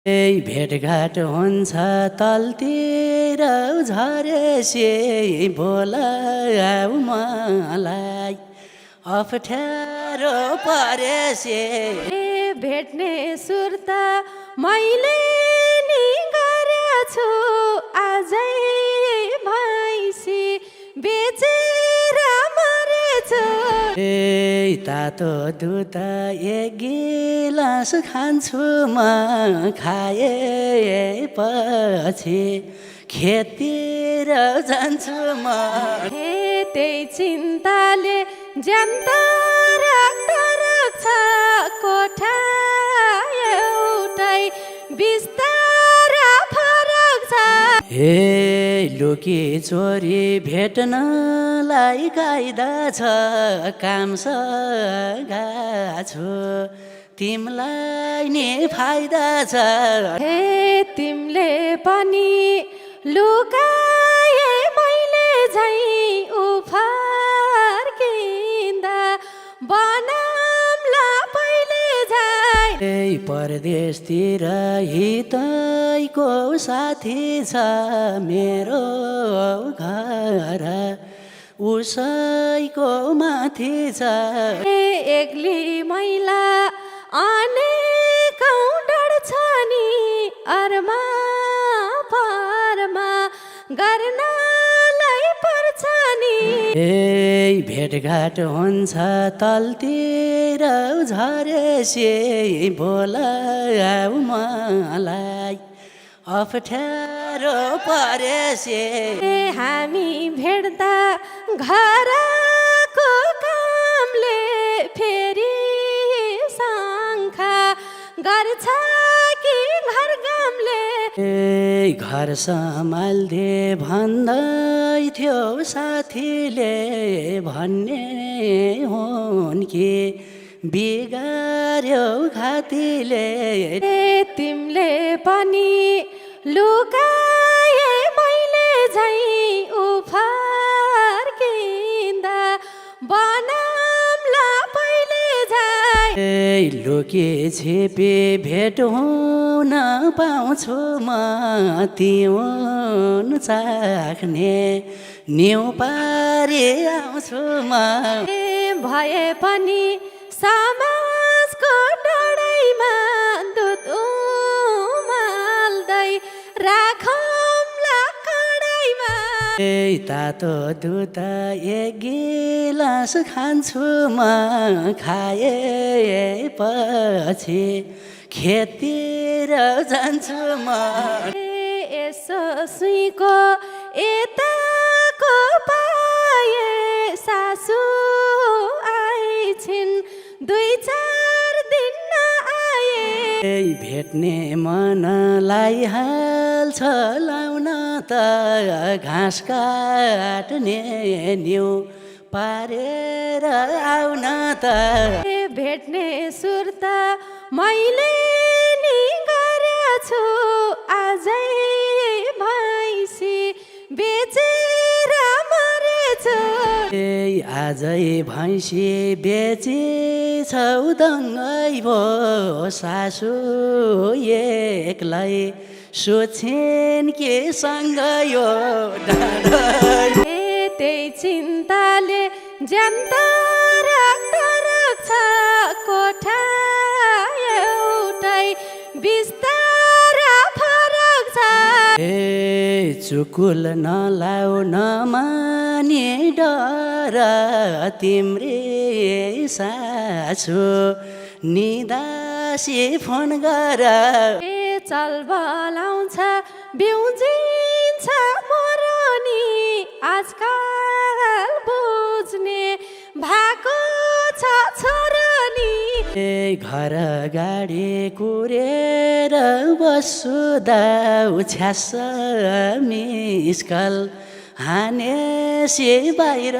भेटघाट हुन्छ तलतिर झरेसे बोलाऊ मलाई अप्ठ्यारो परेसे भेट्ने सुर्ता मैले नि गरेछु आजै भैँसी बेचेर मरेछु तातो दुध एक गिलास खान्छु म खाएपछि खेततिर जान्छु म त्यही चिन्ताले ज्यान्त राख्छ कोठा एउटै बिस्तारा फरक छ लुकी चोरी भेट्नलाई कायदा छ काम सघा छु तिमलाई नि फाइदा छ तिमीले पनि लुकाए मैले झै फर्किँदा बनामला पहिले झै परदेशतिर हितैको साथी छ मेरो घर उसैको माथि छ एक्ली मैला अनेकौँ डढ्छ नि अरमा परमा गर्नलाई पर्छ नि भेटघाट हुन्छ तलतिर झरेसे बोलाऊ मलाई अप्ठ्यारो परेसे हामी भेट्दा घरको कामले फेरि शङ्खा गर्छ कि घर गामले घर सम्हाल्दे भन्दै थियो साथीले भन्ने हुन् कि बिगार्यो घातीले तिमीले पनि लुकाए मैले झै फर्किँदा बनामला पहिले झै लुकी छिपी भेट हुन पाउँछु म तिउन चाख्ने न्यु पारी आउँछु म भए पनि समाजको डढाइमा दुध उमाल्दै राखौँला कडाइमा तातो दुध एक गिलास खान्छु म खाएपछि खेततिर जान्छु म यसो सुईको यताको पाए सासु आइछिन् 2-4 दिन आए भेट्ने मनलाई हाल्छ लाउन त घाँस काट्ने न्यु पारेर आउन त भेट्ने सुर्ता मैले नि गरेछु आजै भैँसी बेचेर मरेछु आजै भैँसी बेचेछौ दङ्गै भो सासु एक्लै सोच्छिन् के सँग यो त्यही चिन्ताले ज्यान्त राख्छ कोठा एउटै बिस्तारा फरक छ चुकुल नलाउ नमाने डर तिम्रे सासु निदासी फोन गर चलबलाउँछ बिउजिन्छ मरनी आजकल बुझ्ने भएको छ छोरनी घर गाडी कुरेर बस्छु दाउ छ्यास मिस्कल हानेसी बाहिर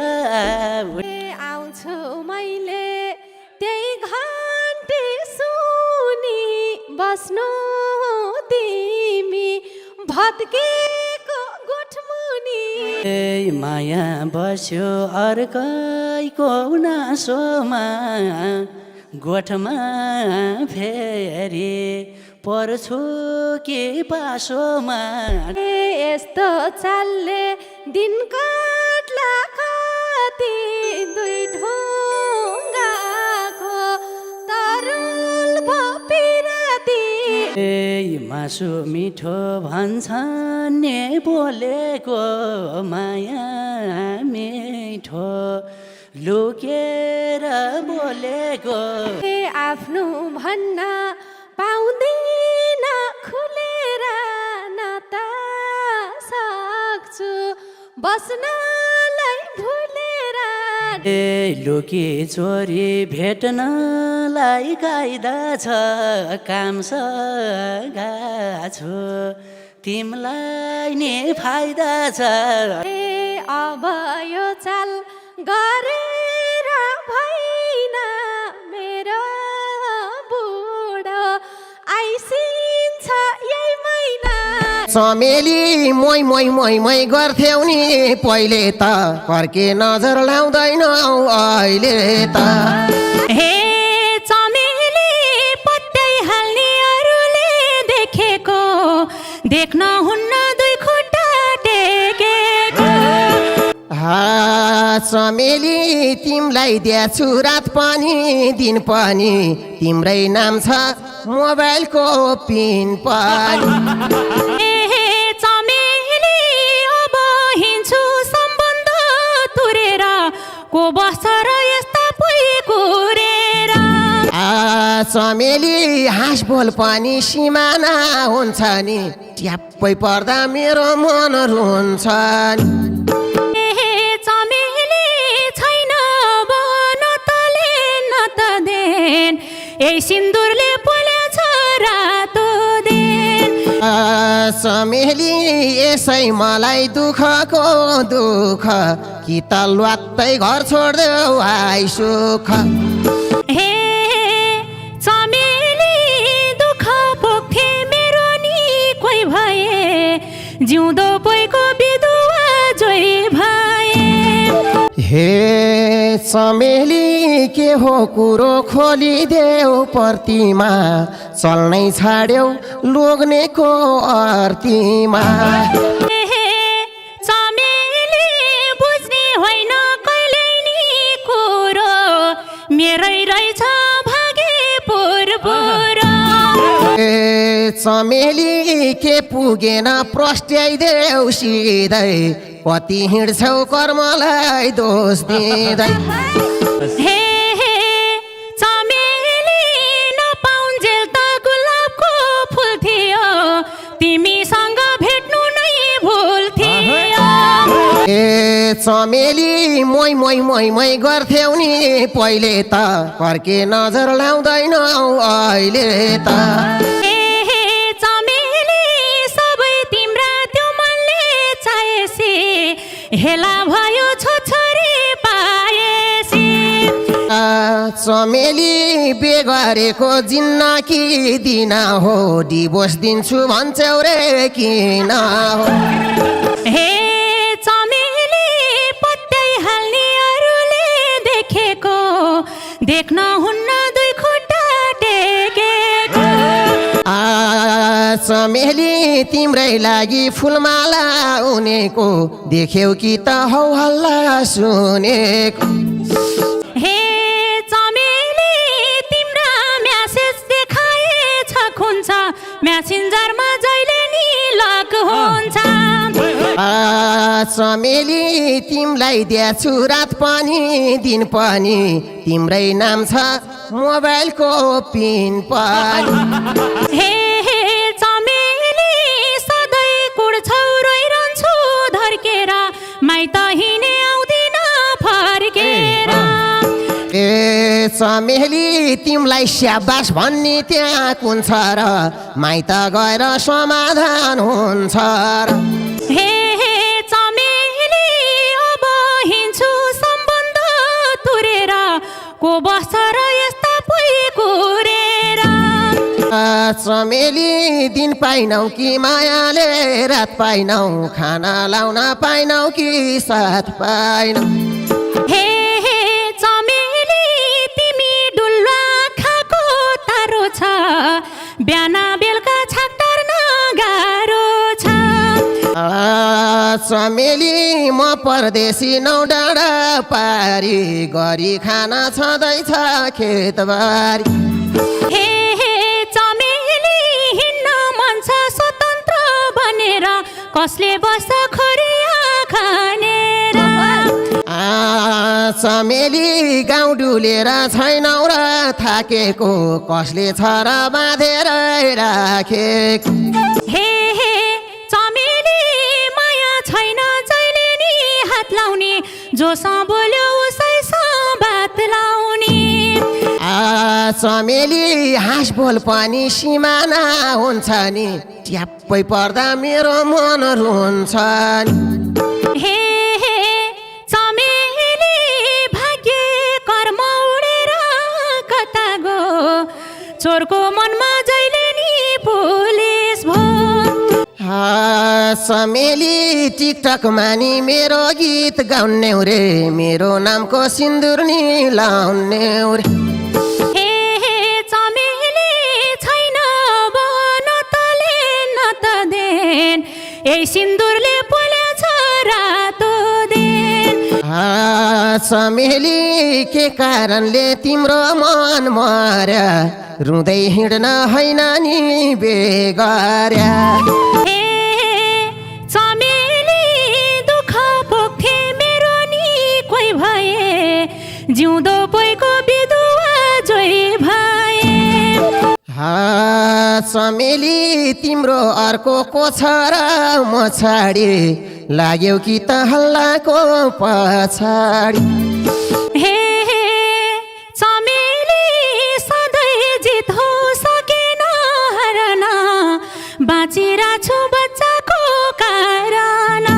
आउँछु मैले त्यही घन्टी सुनि बस्नु तिमी भत्केको गोठमुनि माया बस्यो अर्कैको नासोमा गोठमा फेरि पर्छु के पासोमा यस्तो चालले दिन काट्ला कति दुई ढुङ्गाको तरुल भपिराती मासु मिठो भन्छन् नि बोलेको माया मिठो लुकेर बोलेको आफ्नो भन्न पाउँदैन खुलेर नाता सक्छु बस्नलाई भुलेर लुकी चोरी भेट्नलाई कायदा छ काम सगा छु तिमलाई नि फाइदा छ अब यो चाल गरेर भइन मेरो बुढो आइसिन्छ यही महिना चमेली मोइ मोइ मोइ मोइ गर्थ्यौ नि पहिले त फर्के नजर लाउँदैन अहिले त हे चमेली पत्तै हाल्ने अरूले देखेको देख्न हुन्न दुई खुट्टा टेकेको चमेली तिमलाई दिएछु रात पनि दिन पनि तिम्रै नाम छ मोबाइलको पिन पनि चमेली अब हिँड्छु सम्बन्ध तुरेर को बस्छ र यस्ता पुइ कुरेर चमेली हाँस बोल पनि सिमाना हुन्छ नि ट्याप्पै पर्दा मेरो मन रुन्छ नि यही सिन्दुरले पोलेछ रातो दिन चमेली यसै मलाई दुःखको दुःख कि त ल्वात्तै घर छोड्देऊ आइ सुख हे चमेली दुःख पोख्थे मेरो नि कोही भए जिउँदो पोइको बिधुवा जोइ भए हे चमेली के हो कुरो खोलिदेऊ पर्तीमा चल्नै छाड्यौ लोग्नेको अर्तीमा चमेली बुझ्ने होइन कहिले नि कुरो मेरै रहेछ भागे पुरपुर चमेली के पुगेन प्रस्ट्याइदेऊ सिधै कति हिँड्छौ कर्मलाई दोष दिँदै हे चमेली नपाउन्जेल त गुलाबको फुल थियो तिमीसँग भेट्नु नै भुल थियो ए चमेली मोइ मोइ मोइ मोइ गर्थ्यौ नि पहिले त फर्के नजर लाउँदैन अहिले त हेला भयो छोरी पाएसी चमेली बेगरेको जिन्नकी दिन हो डिभोर्स दिन्छु भन्छौ रे किन हो हे चमेली पत्तै हाल्ने अरूले देखेको देख्न हुन्न दुई खुट्टा टेकेको चमेली तिम्रै लागि फुलमाला उनेको देख्यौ कि त हौ हल्ला सुनेको हे चमेली तिम्रा म्यासेज देखाएछ खुन्छ म्यासेन्जरमा जहिले नि लक हुन्छ चमेली तिमलाई दिएछु रात पनि दिन पनि तिम्रै नाम छ मोबाइलको पिन पनि हे चमेली सधैँ कुड्छौ रोइरहन्छु धर्केर माइत हिँडे आउँदिन फर्केर ए चमेली तिमलाई स्याबास भन्ने त्यहाँ कुन छ र माइत गएर समाधान हुन्छ र हे चमेली अब हिँड्छु सम्बन्ध तुरेर को बस्छ र यस्ता पुइ कुरेर चमेली दिन पाइनौ कि मायाले रात पाइनौ खाना लाउन पाइनौ कि साथ पाइनौ हे चमेली तिमी डुल्वा खाको तारो छ बिहान बेल चमेली म परदेशी नौ डाँडा पारी गरी खाना छँदैछ खेतबारी हे चमेली हिँड्न मन छ स्वतन्त्र बनेर कसले बस्छ खोरिया खानेर चमेली गाउँ डुलेर छैनौ र थाकेको कसले छ र बाँधेर राखेको हे चमेली माया छैन जहिले नि हात लाउने जोसँग बोल्यो उसैसँग बात लाउने चमेली हाँस बोल पनि सिमाना हुन्छ नि ट्याप्पै पर्दा मेरो मन रुन्छ नि हे चमेली भाग्य कर्म उडेर कता गो चोरको मनमा जहिले नि पुलिस भो चमेली टिकटक मानी मेरो गीत गाउने रे मेरो नामको सिन्दुर नि लाउने रे ए सिन्दुरले पोलेछ रातो दिन चमेली के कारणले तिम्रो मन मर्या रुँदै हिँड्न होइन नि बेगर्या हे चमेली दुःख पोख्थे मेरो नि कोही भए जिउँदो पोइको बिधुवा जोइ भए चमेली तिम्रो अर्को को छ र म छाडी लाग्यौ कि त हल्लाको पछाडी हे चमेली सधैँ जित हो सकेन हरन बाँचिरा छु बच्चाको कारण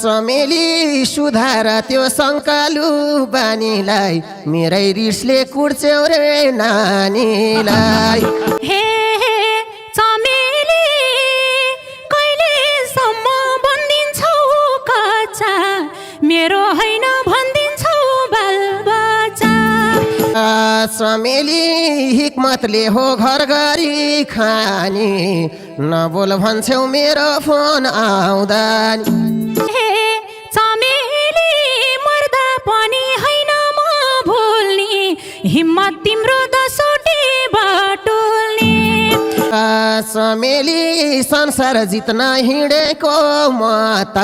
चमेली सुधार त्यो सङ्कालु बानीलाई मेरै रिसले कुर्च्यौ रे नानीलाई हे चमेली कहिलेसम्म बन्दिन्छौ कच्चा मेरो होइन भनिदिन्छौ बालबच्चा चमेली हिक्मतले हो घर गरी खानी नबोल भन्छौ मेरो फोन आउँदा चमेली मर्दा पनि होइन म भुल्ने हिम्मत तिम्रो दसोटी बटुल्ने चमेली संसार जित्न हिँडेको म त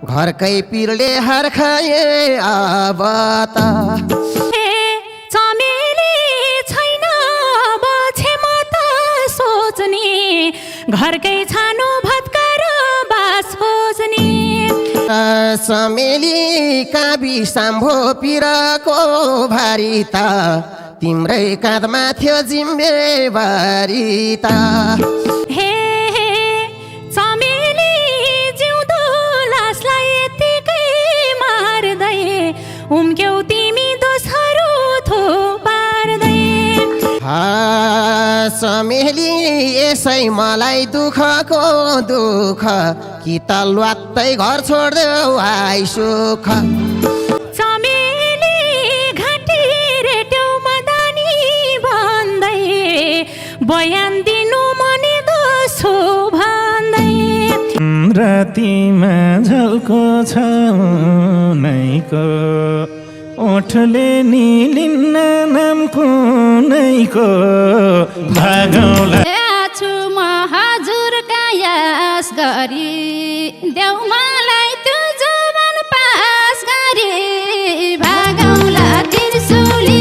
घरकै पिरले हार खाए अब त चमेली छैन अब क्षमता सोच्ने घरकै छानो भत्कार बास खोज्ने चमेली काबी साम्भो पिरको भारी त तिम्रै काँधमा थियो जिम्मेवारी त हे चमेली जिउँदो लासलाई यतिकै मार्दै उम्क्यौ तिमी दोषहरू थोपार्दै चमेली यसै मलाई दुःखको दुःख कि त ल्वात्तै घर छोड्देऊ आइ सुख चमेली घाँटी रेट्यौ मदानी भन्दै बयान दिनु मने दोस्रो भन्दै रातिमा झल्को छ नैको ओठले निलिन्न नाम कुनैको भागौला छु म हजुरका यास गरी देऊ मलाई त्यो जवान पास गरी भागौला त्रिशुली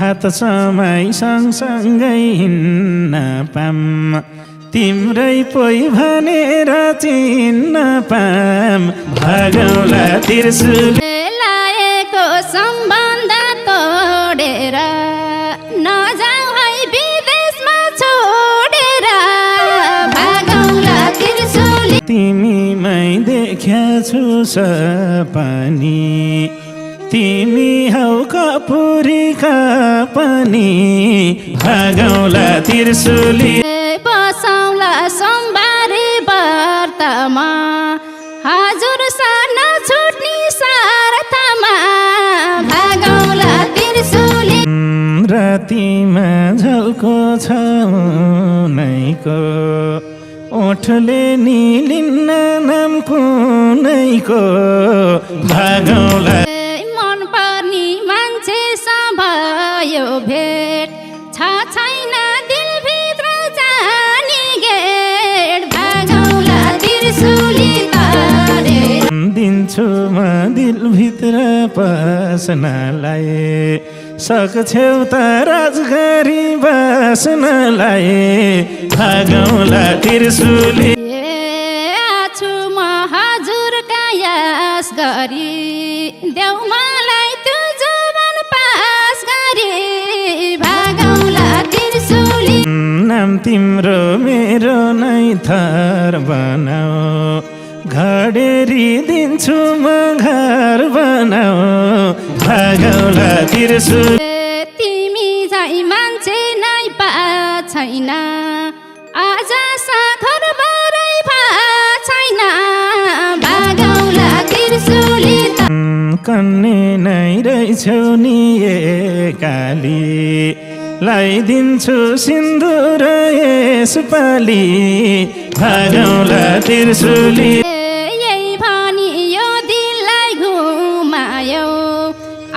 हात समय सँगसँगै हिँड्न पाम तिम्रै पोइ भनेर चिन्न पाम भागौला त्रिशुली लाएको सम्बन्ध तोडेर नजाऊ है विदेशमा छोडेर भागौला त्रिशुली तिमीमै देख्या छु सपनी तिमी हौ कपुरीका पनि भागौला त्रिशुली बसौला सोमबारे व्रतमा हजुर साना छुट्ने सार्थमा भागौला त्रिशुली रातिमा झल्को छ नैको ओठले निलिन्न नाम कुनैको भागौँला मन पर्ने मान्छेसँग भयो भेट छैन दिलभित्र जाने गेट भागौँला त्रिशुली तारेर दिन्छु म दिलभित्र पस्नलाई सक्छौ त राजगरी बस्नलाई भागौँला त्रिशुली आछु म हजुरका यास गरी देऊ मलाई त्यो जीवन पास गरी भागौँला त्रिशुली नाम तिम्रो मेरो नै थर बनाऊ घडेरी दिन्छु म घर बनाऊ भागौँला त्रिशुली तिमी झै मान्छे नै छैन आज साखर बारै छैन भागौँला त्रिशुली कन्ने नै रहेछौ नि काली लगाइदिन्छु सिन्दुर यसपालि भागौँला त्रिशुली यही भनी यो दिललाई घुमायो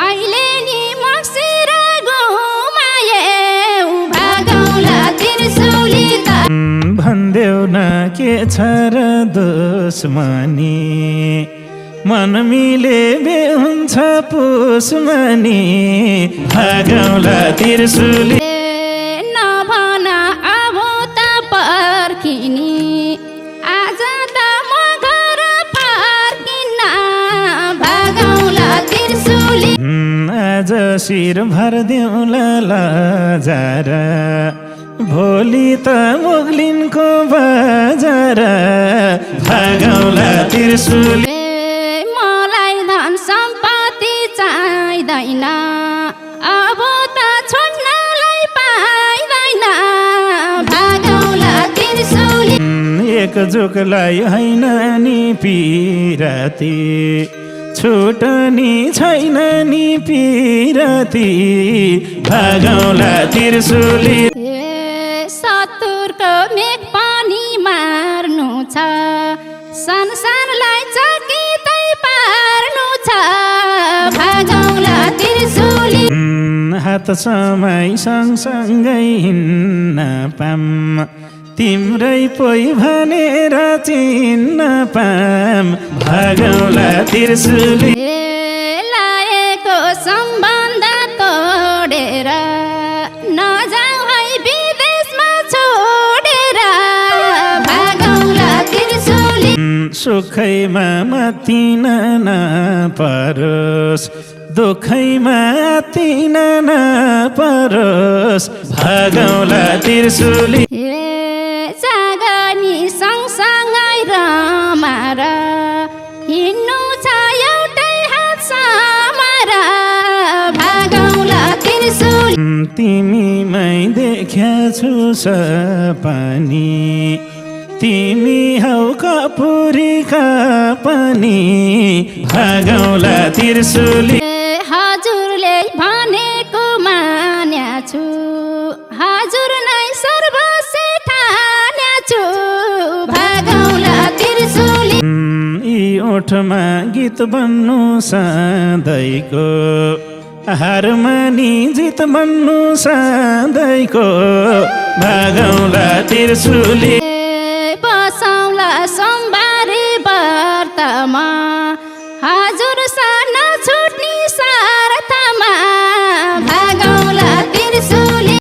अहिले नि मक्सिर घुमायो भागौँला त्रिशुली भन्देऊ न के छ र दुश्मनी मन मिले बे हुन्छ पुष्मनी भागौँला त्रिशुली नभन अब त पर्खिनी आज त म घर फर्किन भागौँला त्रिशुली आज शिर भरिदेऊला लजार भोलि त मुगलिनको बजार भागौँला त्रिशुली मलाई धन सम्पत्ति चाहिँदैन अब त छोड्नलाई पाइँदैन भागौँला त्रिशुली एक जुकलाई होइन नि पिराती छुटनी छैन नि पिराती भागौँला त्रिशुली सतुरको मेघ पनि मार्नु छ संसारलाई चकितै पार्नु छ भागौँला त्रिशुली हात समय सँगसँगै हिँड्न पाम तिम्रै पोइ भनेर चिन्न पाम भागौँला त्रिशुली लाएको सम्बन्ध तोडेर नजाऊ है विदेशमा छोडेर भागौँला त्रिशुली सुखैमा मातिन नपरोस् दुखैमा आतिन नपरोस् भागौँला त्रिशुली जागनी सँगसँगै रमार हिँड्नु छ एउटै हात समार भागौँला त्रिशुली तिमीमै देख्याछु सपनी तिमी हौ कपुरीका पनि भागौँला त्रिशुली हजुरले भनेको मान्या छु हजुर नै सर्वस्व ठान्या छु भागौँला त्रिशुली यी ओठमा गीत बन्नु सधैँको हारमा नि जित बन्नु सधैँको भागौँला त्रिशुली